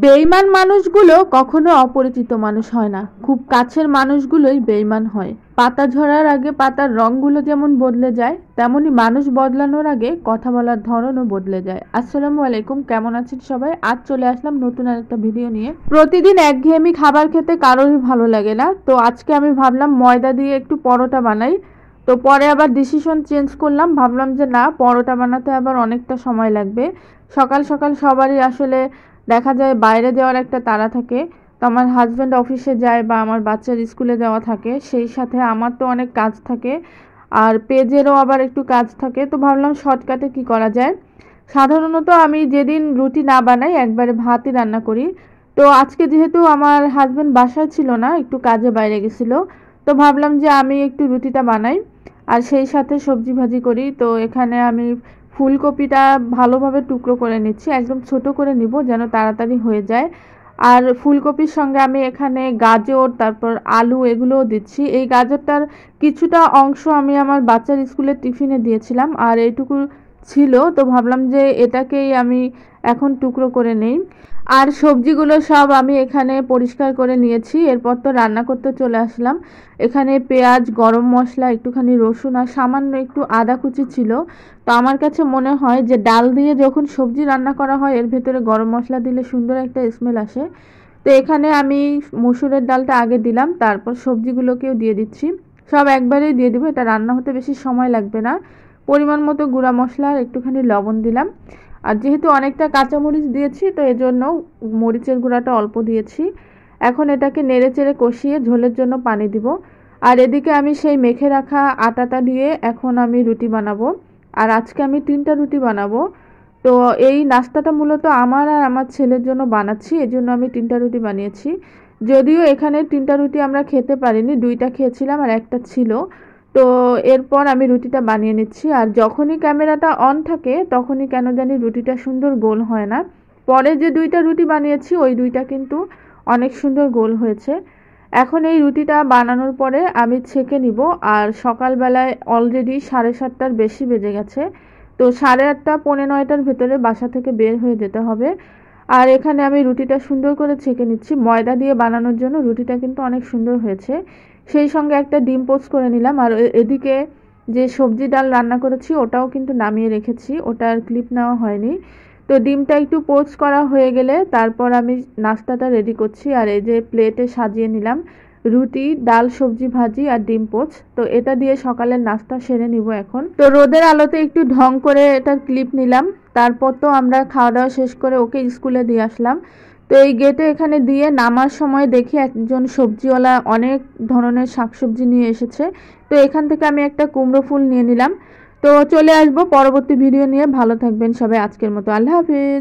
বেঈমান মানুষগুলো কখনো অপরিচিত মানুষ হয় না, খুব কাছের মানুষগুলোই বেঈমান হয়। পাতা ঝরার আগে পাতার রংগুলো যেমন বদলে যায়, তেমনি মানুষ বদলানোর আগে কথা বলার ধরনও বদলে যায়। আসসালামু আলাইকুম, কেমন আছেন সবাই? আজ চলে আসলাম নতুন আরেকটা ভিডিও নিয়ে। প্রতিদিন একঘেয়েমি খাবার খেতে কারোরই ভালো লাগে না, তো আজকে আমি ভাবলাম ময়দা দিয়ে একটু পরোটা বানাই। তো পরে আবার ডিসিশন চেঞ্জ করলাম, ভাবলাম যে না, পরোটা বানাতে আবার অনেকটা সময় লাগবে। সকাল সকাল সবারই আসলে দেখা যায় বাইরে যাওয়ার একটা তাড়া থাকে। তো আমার হাজব্যান্ড অফিসে যায় বা আমার বাচ্চার স্কুলে যাওয়া থাকে, সেই সাথে আমার তো অনেক কাজ থাকে, আর পেজেরও আবার একটু কাজ থাকে। তো ভাবলাম শর্টকাটে কি করা যায়। সাধারণত আমি যেদিন রুটি না বানাই একবারে ভাতই রান্না করি। তো আজকে যেহেতু আমার হাজব্যান্ড বাসায় ছিল না, একটু কাজে বাইরে গেছিলো, তো ভাবলাম যে আমি একটু রুটিটা বানাই আর সেই সাথে সবজি ভাজি করি। তো এখানে আমি ফুলকপিটা ভালোভাবে টুকরো করে নিচ্ছি, একদম ছোট করে নিব যেন তাড়াতাড়ি হয়ে যায়। আর ফুলকপির সঙ্গে আমি এখানে গাজর, তারপর আলু এগুলোও দিচ্ছি। এই গাজরটার কিছুটা অংশ আমি আমার বাচ্চার স্কুলের টিফিনে দিয়েছিলাম, আর এইটুকু ছিল, তো ভাবলাম যে এটাকেই আমি এখন টুকরো করে নেই। আর সবজিগুলো সব আমি এখানে পরিষ্কার করে নিয়েছি, এরপর তো রান্না করতে চলে আসলাম। এখানে পেঁয়াজ, গরম মশলা, একটুখানি রসুন আর সামান্য একটু আদা কুচি ছিল। তো আমার কাছে মনে হয় যে ডাল দিয়ে যখন সবজি রান্না করা হয় এর ভেতরে গরম মশলা দিলে সুন্দর একটা স্মেল আসে। তো এখানে আমি মসুরের ডালটা আগে দিলাম, তারপর সবজিগুলোকেও দিয়ে দিচ্ছি। সব একবারেই দিয়ে দিব, এটা রান্না হতে বেশি সময় লাগবে না। পরিমাণ মতো গুঁড়া মশলা আর একটুখানি লবণ দিলাম। আর যেহেতু অনেকটা কাঁচামরিচ দিয়েছি, তো এজন্য মরিচের গুঁড়াটা অল্প দিয়েছি। এখন এটাকে নেড়ে চেড়ে কষিয়ে ঝোলের জন্য পানি দিব। আর এদিকে আমি সেই মেখে রাখা আটাটা দিয়ে এখন আমি রুটি বানাবো। আর আজকে আমি 3টা রুটি বানাবো। তো এই নাস্তাটা মূলত আমার আর আমার ছেলের জন্য বানাচ্ছি, এজন্য আমি 3টা রুটি বানিয়েছি। যদিও এখানে 3টা রুটি আমরা খেতে পারিনি, 2টা খেয়েছিলাম আর একটা ছিল। তো এরপর আমি রুটিটা বানিয়ে নিচ্ছি। আর যখনই ক্যামেরাটা অন থাকে তখনই কেন জানি রুটিটা সুন্দর গোল হয় না। পরে যে 2টা রুটি বানিয়েছি ওই 2টা কিন্তু অনেক সুন্দর গোল হয়েছে। এখন এই রুটিটা বানানোর পরে আমি ছেঁকে নিব। আর সকালবেলায় অলরেডি 7:30টার বেশি বেজে গেছে, তো 8:30 পৌনে 9টার ভেতরে বাসা থেকে বের হয়ে যেতে হবে। আর এখানে আমি রুটিটা সুন্দর করে ছেঁকে নিচ্ছি। ময়দা দিয়ে বানানোর জন্য রুটিটা কিন্তু অনেক সুন্দর হয়েছে। সেই সঙ্গে একটা ডিম পোচ করে নিলাম। আর এদিকে যে সবজি ডাল রান্না করেছি ওটাও কিন্তু নামিয়ে রেখেছি, ওটার ক্লিপ নেওয়া হয়নি। তো ডিমটা একটু পোচ করা হয়ে গেলে তারপর আমি নাস্তাটা রেডি করছি। আর এই যে প্লেটে সাজিয়ে নিলাম রুটি, ডাল, সবজি ভাজি আর ডিম পোচ। তো এটা দিয়ে সকালের নাস্তা সেরে নিব এখন। তো রোদের আলোতে একটু ঢং করে এটার ক্লিপ নিলাম। তারপর তো আমরা খাওয়া দাওয়া শেষ করে ওকে স্কুলে দিয়ে আসলাম। তো এই গেটে এখানে দিয়ে নামার সময় দেখি একজন সবজিওয়ালা অনেক ধরনের শাকসবজি নিয়ে এসেছে। তো এখান থেকে আমি একটা কুমড়ো ফুল নিয়ে নিলাম। তো চলে আসবো পরবর্তী ভিডিও নিয়ে। ভালো থাকবেন সবাই, আজকের মতো আল্লাহ হাফিজ।